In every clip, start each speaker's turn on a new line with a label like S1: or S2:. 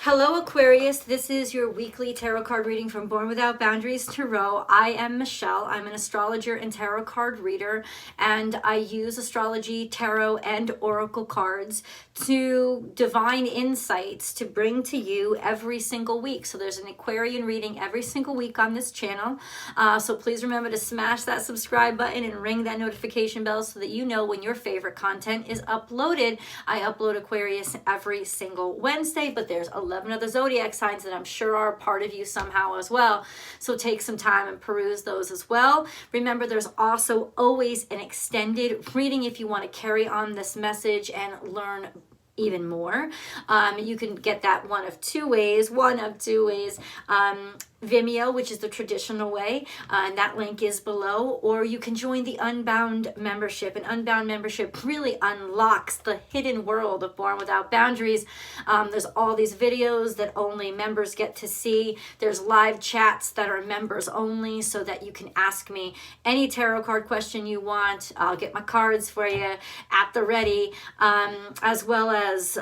S1: Hello Aquarius, this is your weekly tarot card reading from Born Without Boundaries Tarot. I am Michelle. I'm an astrologer and tarot card reader, and I use astrology, tarot, and oracle cards to divine insights to bring to you every single week. So there's an Aquarian reading every single week on this channel. So please remember to smash that subscribe button and ring that notification bell so that you know when your favorite content is uploaded. I upload Aquarius every single Wednesday, but there's 11 other zodiac signs that I'm sure are a part of you somehow as well. So take some time and peruse those as well. Remember, there's also always an extended reading if you want to carry on this message and learn even more. You can get that one of two ways. Vimeo, which is the traditional way, and that link is below, or you can join the Unbound membership. And Unbound membership really unlocks the hidden world of Born Without Boundaries. There's all these videos that only members get to see. There's live chats that are members only, so that you can ask me any tarot card question you want. I'll get my cards for you at the ready, as well as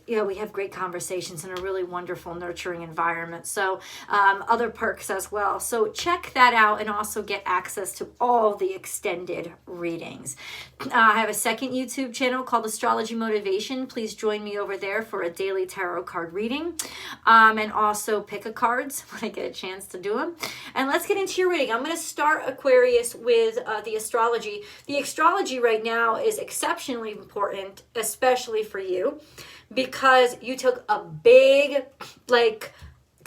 S1: we have great conversations in a really wonderful, nurturing environment. So other perks as well. So check that out and also get access to all the extended readings. I have a second YouTube channel called Astrology Motivation. Please join me over there for a daily tarot card reading, and also pick a cards when I get a chance to do them. And let's get into your reading. I'm going to start, Aquarius, with the astrology. The astrology right now is exceptionally important, especially for you, because you took a big,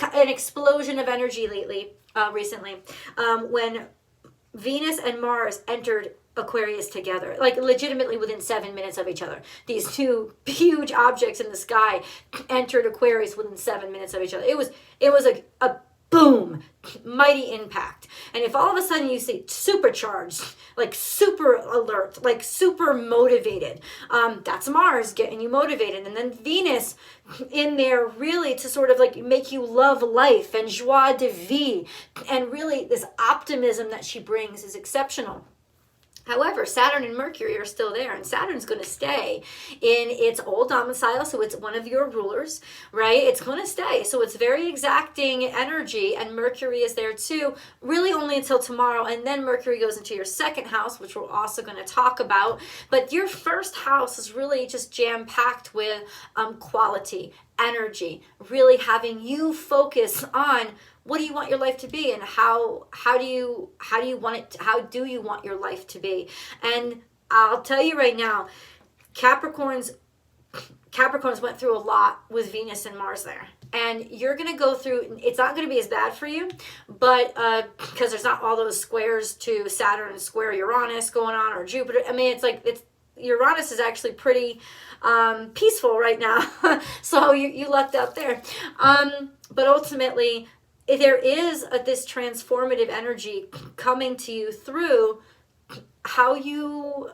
S1: an explosion of energy recently, when Venus and Mars entered Aquarius together, legitimately within 7 minutes of each other. These two huge objects in the sky entered Aquarius within 7 minutes of each other. It was a boom, mighty impact. And if all of a sudden you see supercharged, super alert, super motivated, that's Mars getting you motivated. And then Venus in there really to sort of make you love life and joie de vivre. And really this optimism that she brings is exceptional. However, Saturn and Mercury are still there, and Saturn's going to stay in its old domicile, so it's one of your rulers, right? It's going to stay, so it's very exacting energy, and Mercury is there too, really only until tomorrow, and then Mercury goes into your second house, which we're also going to talk about, but your first house is really just jam-packed with quality, energy, really having you focus on what do you want your life to be, and how do you want your life to be. And I'll tell you right now, Capricorns went through a lot with Venus and Mars there. And you're going to go through, it's not going to be as bad for you, but because there's not all those squares to Saturn square Uranus going on, or Jupiter. I mean, it's Uranus is actually pretty peaceful right now. So you lucked out there. But ultimately, there is this transformative energy coming to you through how you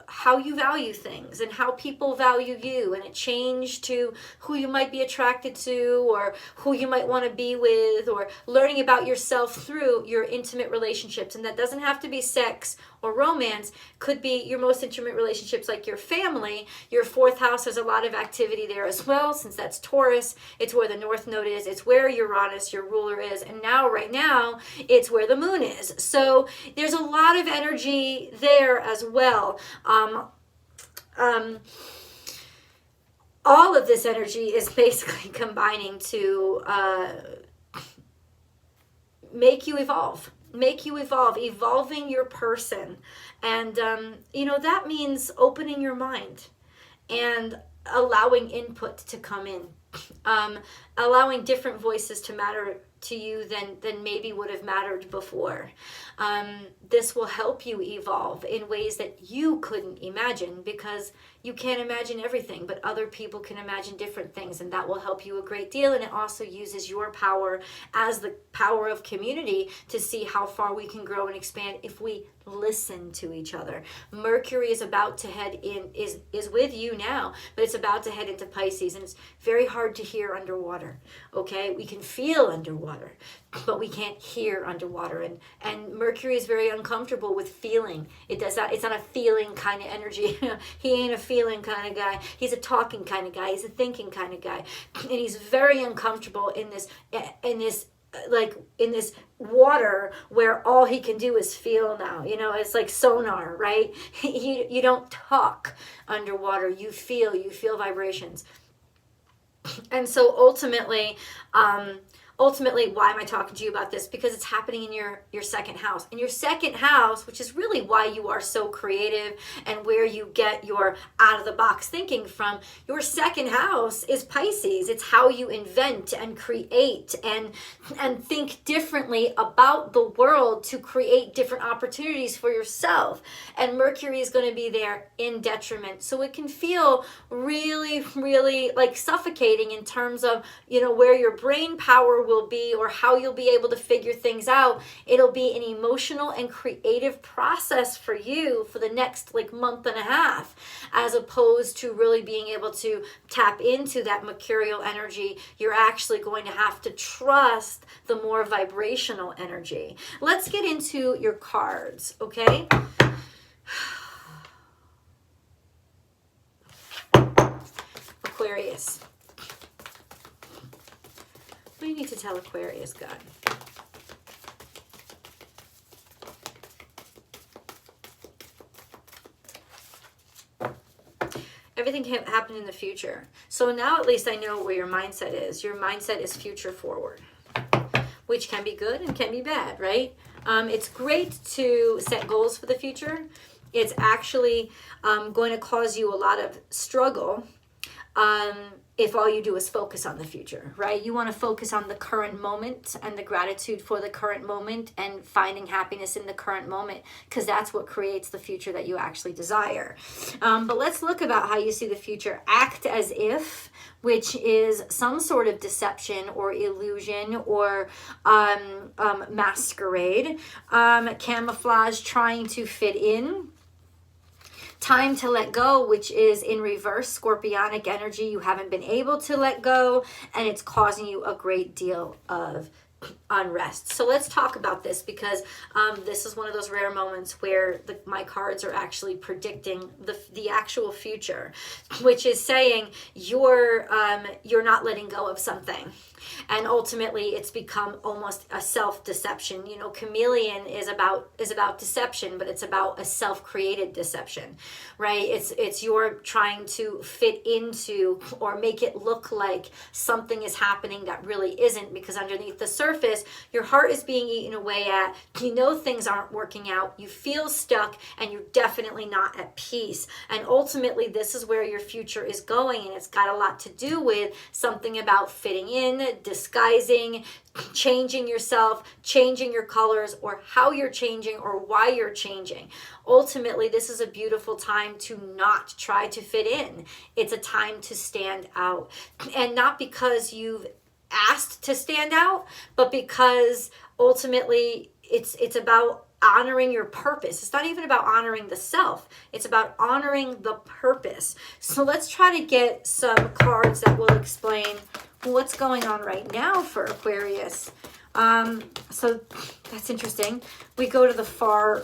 S1: value things and how people value you, and a change to who you might be attracted to or who you might want to be with, or learning about yourself through your intimate relationships. And that doesn't have to be sex or romance, could be your most intimate relationships, like your family. Your fourth house, there's a lot of activity there as well, since that's Taurus. It's where the North Node is, it's where Uranus, your ruler, is, and right now it's where the moon is. So there's a lot of energy there as well. All of this energy is basically combining to make you evolve, evolving your person. And, that means opening your mind and allowing input to come in, allowing different voices to matter to you than maybe would have mattered before. This will help you evolve in ways that you couldn't imagine, because you can't imagine everything, but other people can imagine different things, and that will help you a great deal. And it also uses your power as the power of community to see how far we can grow and expand if we listen to each other. Mercury is about to head in, is with you now, but it's about to head into Pisces, and it's very hard to hear underwater, okay? We can feel underwater, underwater, but we can't hear underwater. And Mercury is very uncomfortable with feeling. It's not a feeling kind of energy. He ain't a feeling kind of guy. He's a talking kind of guy. He's a thinking kind of guy. And he's very uncomfortable in this water where all he can do is feel now. You know, it's like sonar, right? You don't talk underwater. You feel vibrations. And so ultimately, why am I talking to you about this? Because it's happening in your second house. In your second house, which is really why you are so creative and where you get your out-of-the-box thinking from, your second house is Pisces. It's how you invent and create and think differently about the world to create different opportunities for yourself. And Mercury is going to be there in detriment. So it can feel really, really like suffocating in terms of, you know, where your brain power will be or how you'll be able to figure things out. It'll be an emotional and creative process for you for the next like month and a half, as opposed to really being able to tap into that mercurial energy. You're actually going to have to trust the more vibrational energy. Let's get into your cards, okay? Aquarius. What do you need to tell Aquarius, God? Everything can happen in the future. So now at least I know where your mindset is. Your mindset is future forward, which can be good and can be bad, right? It's great to set goals for the future. It's actually going to cause you a lot of struggle if all you do is focus on the future, right? You want to focus on the current moment and the gratitude for the current moment and finding happiness in the current moment, because that's what creates the future that you actually desire. But let's look about how you see the future. Act as if, which is some sort of deception or illusion or masquerade, camouflage, trying to fit in. Time to let go, which is in reverse, scorpionic energy. You haven't been able to let go, and it's causing you a great deal of unrest. So let's talk about this, because this is one of those rare moments where my cards are actually predicting the actual future, which is saying you're not letting go of something. And ultimately, it's become almost a self-deception. You know, chameleon is about deception, but it's about a self-created deception, right? It's you're trying to fit into or make it look like something is happening that really isn't, because underneath the surface, your heart is being eaten away at. You know things aren't working out. You feel stuck, and you're definitely not at peace. And ultimately, this is where your future is going, and it's got a lot to do with something about fitting in, disguising, changing yourself, changing your colors, or how you're changing or why you're changing. Ultimately, this is a beautiful time to not try to fit in. It's a time to stand out. And not because you've asked to stand out, but because ultimately it's about honoring your purpose. It's not even about honoring the self. It's about honoring the purpose. So let's try to get some cards that will explain what's going on right now for Aquarius. So that's interesting. We go to the far...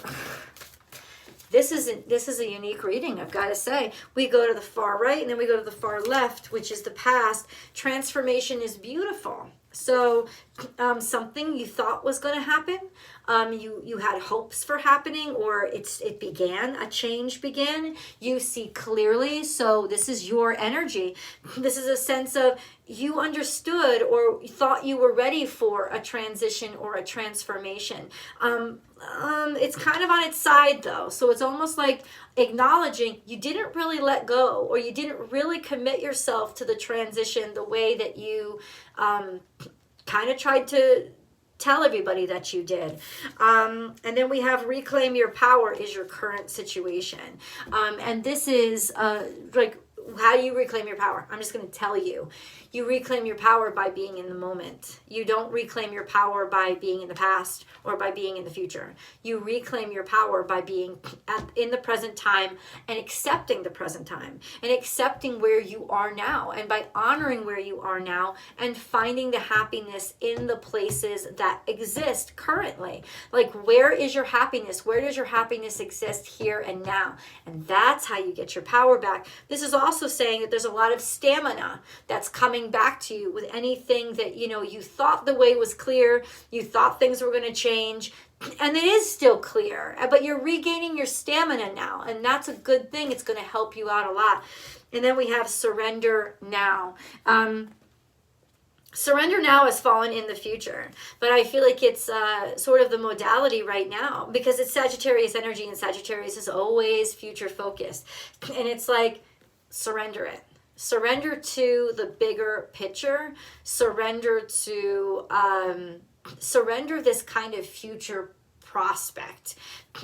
S1: This is a unique reading, I've got to say. We go to the far right, and then we go to the far left, which is the past. Transformation is beautiful. So something you thought was going to happen, you had hopes for happening, or it began, a change began. You see clearly, so this is your energy. This is a sense of you understood or thought you were ready for a transition or a transformation. It's kind of on its side though, so it's almost like acknowledging you didn't really let go, or you didn't really commit yourself to the transition the way that you kind of tried to tell everybody that you did. And then we have reclaim your power is your current situation. And this is like How do you reclaim your power? I'm just going to tell you. You reclaim your power by being in the moment. You don't reclaim your power by being in the past or by being in the future. You reclaim your power by being in the present time and accepting the present time and accepting where you are now, and by honoring where you are now and finding the happiness in the places that exist currently. Like, where is your happiness? Where does your happiness exist here and now? And that's how you get your power back. This is also saying that there's a lot of stamina that's coming back to you with anything that, you know, you thought the way was clear, you thought things were going to change, and it is still clear, but you're regaining your stamina now, and that's a good thing. It's going to help you out a lot. And then we have surrender now. Surrender now has fallen in the future, but I feel like it's sort of the modality right now, because it's Sagittarius energy, and Sagittarius is always future focused. And it's like, surrender it. Surrender to the bigger picture. Surrender to, surrender this kind of future prospect.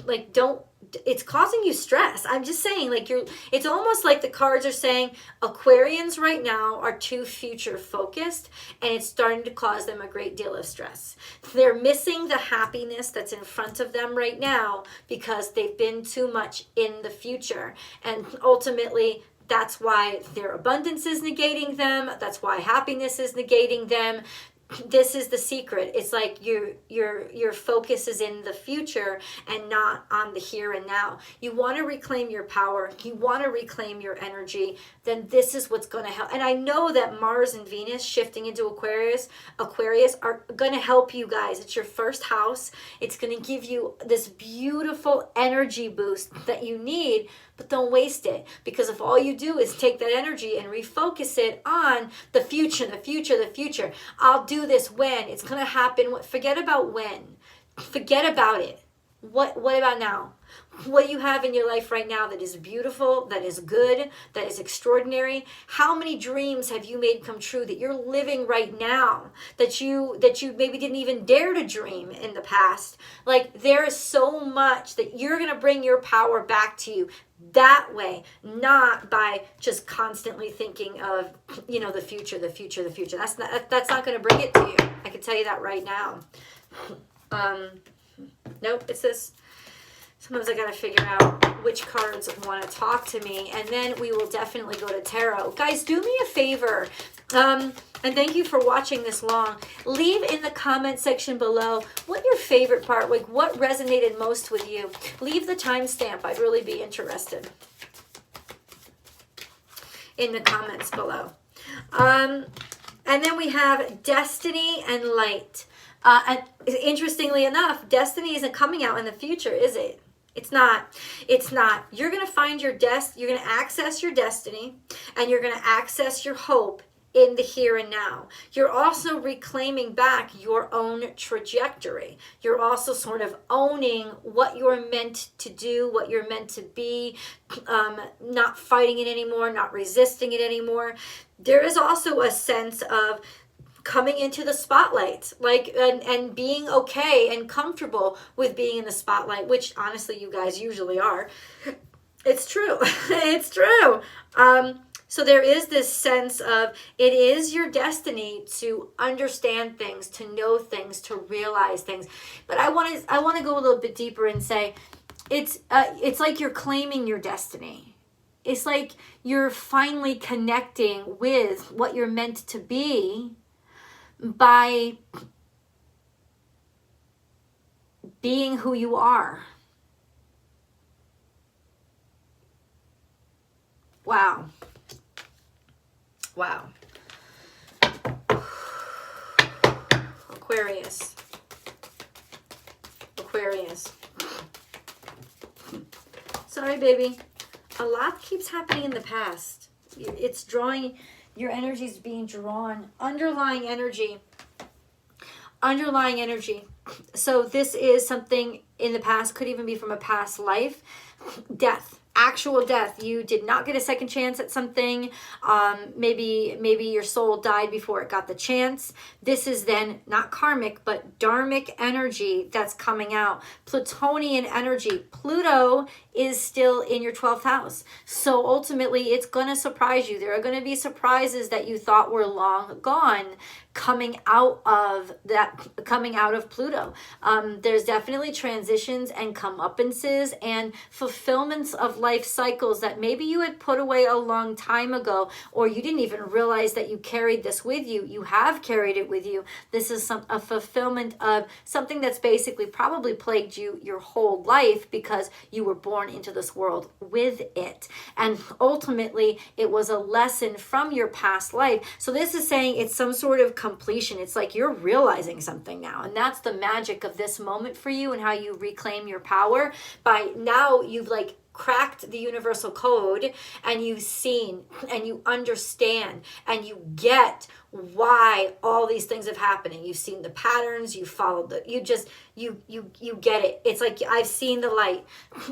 S1: Like, don't, it's causing you stress. I'm just saying, like, it's almost like the cards are saying Aquarians right now are too future focused, and it's starting to cause them a great deal of stress. They're missing the happiness that's in front of them right now because they've been too much in the future. And ultimately, that's why their abundance is negating them. That's why happiness is negating them. This is the secret. It's like your focus is in the future and not on the here and now. You want to reclaim your power. You want to reclaim your energy. Then this is what's going to help. And I know that Mars and Venus shifting into Aquarius are going to help you guys. It's your first house. It's going to give you this beautiful energy boost that you need. But don't waste it, because if all you do is take that energy and refocus it on the future, the future, the future. I'll do this when. It's going to happen. Forget about when. Forget about it. What about now? What do you have in your life right now that is beautiful, that is good, that is extraordinary? How many dreams have you made come true that you're living right now that you maybe didn't even dare to dream in the past? Like, there is so much that you're going to bring your power back to you that way, not by just constantly thinking of, you know, the future, the future, the future. That's not going to bring it to you. I can tell you that right now. Nope, it's this. Sometimes I got to figure out which cards want to talk to me, and then we will definitely go to tarot. Guys, do me a favor, and thank you for watching this long. Leave in the comment section below what your favorite part, like what resonated most with you. Leave the timestamp. I'd really be interested in the comments below. And then we have Destiny and Light. And interestingly enough, Destiny isn't coming out in the future, is it? It's not. It's not. You're going to find your you're going to access your destiny, and you're going to access your hope in the here and now. You're also reclaiming back your own trajectory. You're also sort of owning what you're meant to do, what you're meant to be, not fighting it anymore, not resisting it anymore. There is also a sense of coming into the spotlight, like, and being okay and comfortable with being in the spotlight, which honestly you guys usually are. It's true. It's true. So there is this sense of, it is your destiny to understand things, to know things, to realize things. But I want to go a little bit deeper and say, it's like you're claiming your destiny. It's like you're finally connecting with what you're meant to be by being who you are. Wow. Wow. Aquarius. Sorry, baby. A lot keeps happening in the past. It's drawing, your energy is being drawn. Underlying energy. So this is something in the past, could even be from a past life. Death. Actual death. You did not get a second chance at something. Maybe your soul died before it got the chance. This is then not karmic, but dharmic energy that's coming out. Plutonian energy. Pluto is still in your 12th house. So ultimately, it's going to surprise you. There are going to be surprises that you thought were long gone coming out of Pluto. There's definitely transitions and comeuppances and fulfillments of life cycles that maybe you had put away a long time ago, or you didn't even realize that you carried this with you. You have carried it with you. This is a fulfillment of something that's basically probably plagued you your whole life because you were born into this world with it. And ultimately, it was a lesson from your past life. So this is saying it's some sort of completion. It's like you're realizing something now. And that's the magic of this moment for you and how you reclaim your power. By now, you've like cracked the universal code, and you've seen and you understand and you get why all these things have happening. You've seen the patterns, you followed you get it. It's like I've seen the light,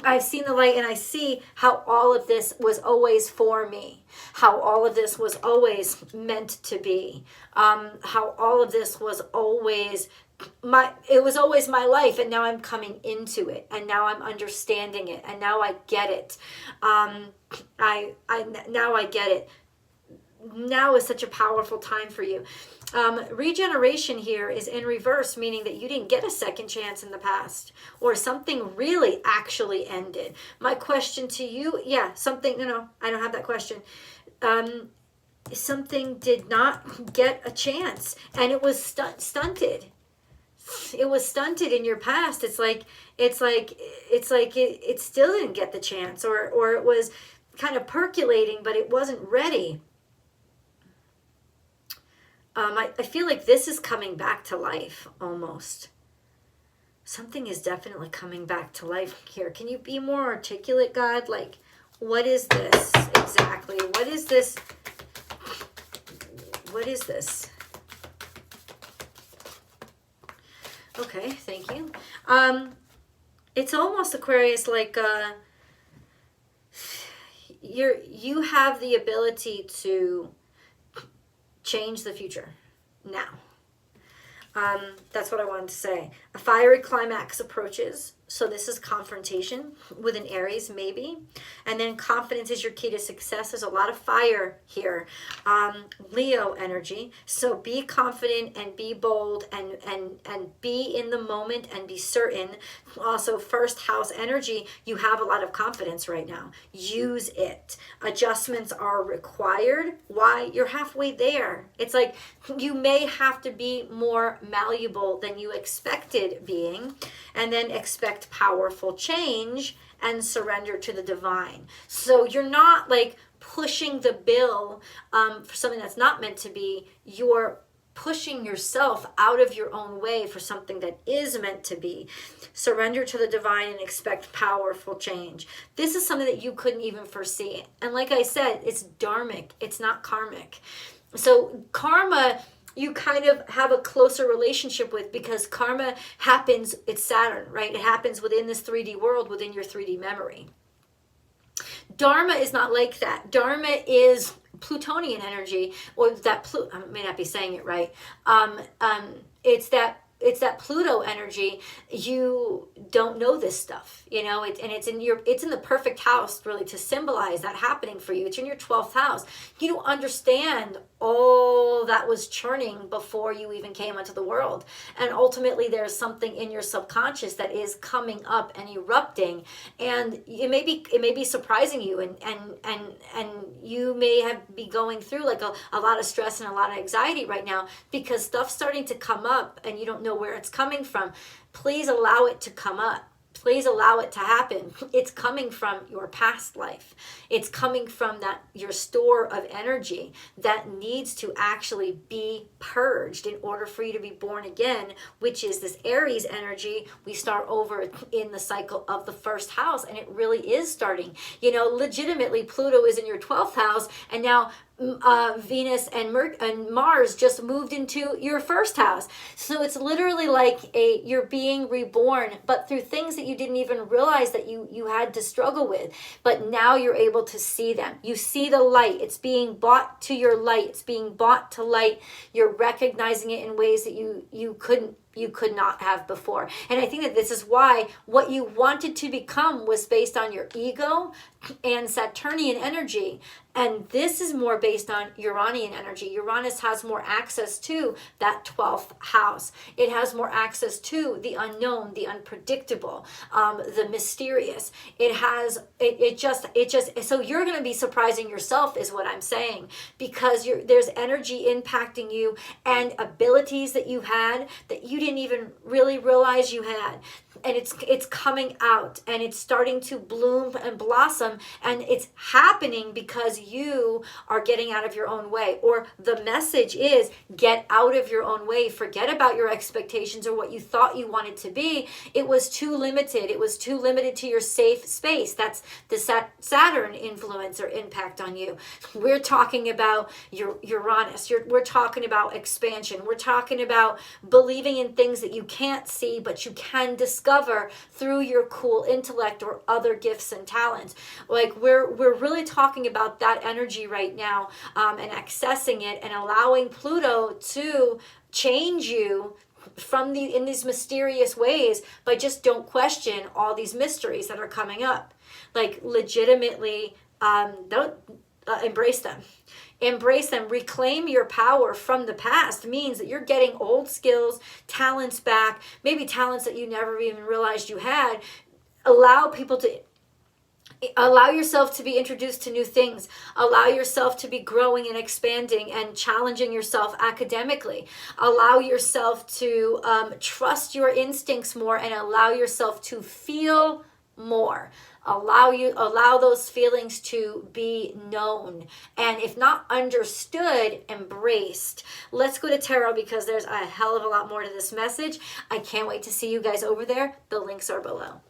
S1: and I see how all of this was always for me, how all of this was always meant to be, how all of this was always it was always my life, and now I'm coming into it, and now I'm understanding it, and now I get it. Now I get it. Now is such a powerful time for you. Regeneration here is in reverse, meaning that you didn't get a second chance in the past, or something really actually ended. My question to you, no, I don't have that question. Something did not get a chance, and it was stunted. It was stunted in your past. It still didn't get the chance, or it was kind of percolating, but it wasn't ready. I feel like this is coming back to life almost. Something is definitely coming back to life here. Can you be more articulate, God? Like, what is this exactly? What is this? What is this? Okay, thank you. It's almost, Aquarius, like you have the ability to change the future now. That's what I wanted to say. A fiery climax approaches. So this is confrontation with an Aries, maybe. And then confidence is your key to success. There's a lot of fire here. Leo energy. So be confident and be bold and be in the moment and be certain. Also, first house energy. You have a lot of confidence right now. Use it. Adjustments are required. Why? You're halfway there. It's like you may have to be more malleable than you expected being, and then expect powerful change and surrender to the divine. So you're not like pushing the bill for something that's not meant to be. You're pushing yourself out of your own way for something that is meant to be. Surrender to the divine and expect powerful change. This is something that you couldn't even foresee. And like I said, it's dharmic. It's not karmic. So karma, you kind of have a closer relationship with, because karma happens, it's Saturn, right? It happens within this 3D world, within your 3D memory. Dharma is not like that. Dharma is Plutonian energy, or that I may not be saying it right. It's that Pluto energy. You don't know this stuff, and it's in the perfect house really to symbolize that happening for you. It's in your 12th house. You don't understand all that was churning before you even came into the world, and ultimately there's something in your subconscious that is coming up and erupting, and it may be surprising you, and you may be going through like a lot of stress and a lot of anxiety right now because stuff's starting to come up and you don't know where it's coming from. Please allow it to come up. Please allow it to happen. It's coming from your past life. It's coming from your store of energy that needs to actually be purged in order for you to be born again, which is this Aries energy. We start over in the cycle of the first house, and it really is starting. Legitimately, Pluto is in your 12th house, and now Venus and Mars just moved into your first house. So it's literally like you're being reborn, but through things that you didn't even realize that you had to struggle with. But now you're able to see them. You see the light. It's being brought to your light. It's being brought to light. You're recognizing it in ways that you could not have before. And I think that this is why what you wanted to become was based on your ego and Saturnian energy. And this is more based on Uranian energy. Uranus has more access to that 12th house. It has more access to the unknown, the unpredictable, the mysterious. So you're going to be surprising yourself is what I'm saying, because there's energy impacting you and abilities that you had that you didn't even really realize you had. And it's coming out and it's starting to bloom and blossom, and it's happening because you are getting out of your own way. Or the message is, get out of your own way. Forget about your expectations or what you thought you wanted to be. It was too limited. It was too limited to your safe space. That's the Saturn influence or impact on you. We're talking about your Uranus. We're talking about expansion. We're talking about believing in things that you can't see, but you can discover through your cool intellect or other gifts and talents. Like we're really talking about that energy right now, and accessing it and allowing Pluto to change you in these mysterious ways, but just don't question all these mysteries that are coming up. Like legitimately, don't embrace them. Embrace them. Reclaim your power from the past means that you're getting old skills, talents back, maybe talents that you never even realized you had. Allow yourself to be introduced to new things. Allow yourself to be growing and expanding and challenging yourself academically. Allow yourself to trust your instincts more and allow yourself to feel more. Allow those feelings to be known, and if not understood, embraced. Let's go to tarot because there's a hell of a lot more to this message. I can't wait to see you guys over there. The links are below.